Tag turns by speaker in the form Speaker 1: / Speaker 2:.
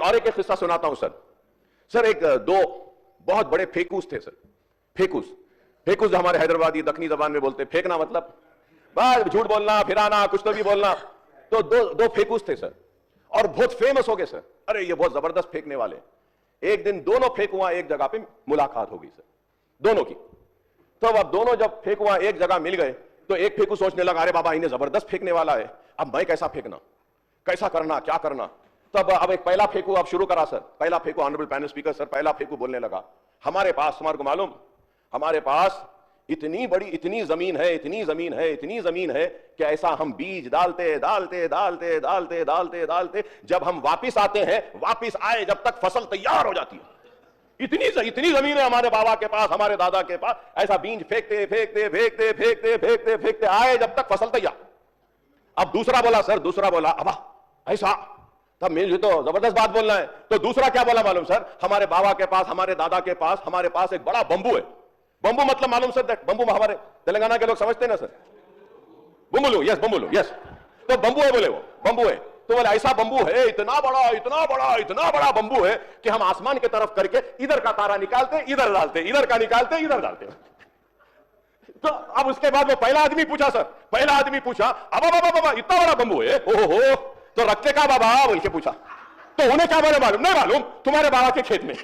Speaker 1: एक किस्सा सुनाता हूं सर। सर एक दो बहुत बड़े फेकूस थे सर। फेकूस फेकूस हमारे हैदराबादी दक्षिणी जबान में बोलते, फेंकना मतलब बस झूठ बोलना, फिराना, कुछ तो भी बोलना। तो दो फेकूस थे सर, और बहुत फेमस हो गए सर। अरे ये बहुत जबरदस्त फेंकने वाले। एक दिन दोनों फेंकुआ एक जगह पे मुलाकात हो गई सर, दोनों की। तो अब दोनों जब फेंकुआ एक जगह मिल गए तो एक फेंकू सोचने लगा, अरे बाबा इन्हें जबरदस्त फेंकने वाला है, अब मैं कैसा फेंकना, कैसा करना, क्या करना। तब अब एक पहला फेंकू अब शुरू करा सर। पहला फेंकू, ऑनरेबल पैनल स्पीकर सर, पहला फेंकू बोलने लगा, हमारे पास, तुम्हारे को मालूम, हमारे पास इतनी बड़ी, इतनी जमीन है, इतनी जमीन है, इतनी जमीन है कि ऐसा हम बीज डालते डालते डालते डालते डालते डालते जब हम वापिस आते हैं, वापिस आए जब तक फसल तैयार हो जाती है। इतनी जमीन है हमारे बाबा के पास, हमारे दादा के पास, ऐसा बीज फेंकते फेंकते फेंकते फेंकते फेंकते फेंकते आए जब तक फसल तैयार। अब दूसरा बोला सर, दूसरा बोला, अब ऐसा, तब मुझे तो जबरदस्त बात बोलना है। तो दूसरा क्या बोला मालूम सर, हमारे बाबा के पास, हमारे दादा के पास, हमारे पास एक बड़ा बंबू है। बंबू मतलब मालूम सर, बंबू हमारे तेलंगाना के लोग समझते हैं ना सर, बंबुलू, यस बंबुलू, यस। तो बंबू है, बोले वो बंबू है। तो बोले ऐसा बंबू है, इतना बड़ा इतना बड़ा इतना बड़ा बंबू है कि हम आसमान की तरफ करके इधर का तारा निकालते, इधर डालते, इधर का निकालते, इधर डालते। तो अब उसके बाद वो पहला आदमी पूछा सर, पहला आदमी पूछा, अब बाबा इतना बड़ा बंबू है, ओहो, तो रखते का बाबा बोल के पूछा। तो उन्हें क्या बोले मालूम, नहीं मालूम, तुम्हारे बाबा के खेत में।